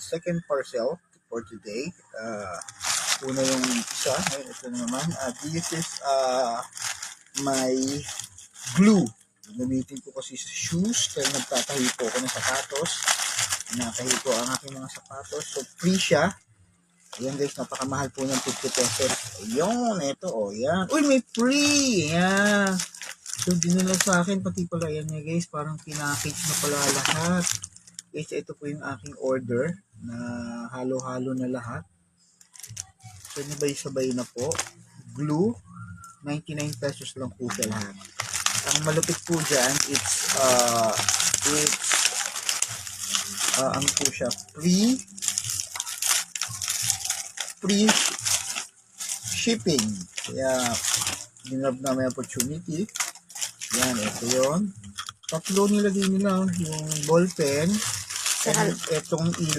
second parcel for today. Una yung isa, ito naman. This is my glue. Gamitin ko kasi sa shoes, kaya nagtatahi po ako ng sapatos. Natahi ko ang aking mga sapatos. So, free siya. Ayan guys, napakamahal po ng 50 pesos. Ayun, ito, yan. Uy, may free! Yan. So, dinala sa akin, pati pala yan nga guys, parang pinakage na pala lahat. Guys, ito po yung aking order na halo-halo na lahat. So, sabay-sabay na po. Glue, 99 pesos lang po siya lahat. Ang malupit po dyan, ano po siya, free shipping. Kaya, dinab na may opportunity. Yan, ito yun. Tatlo nilagay nila yung ball pen and itong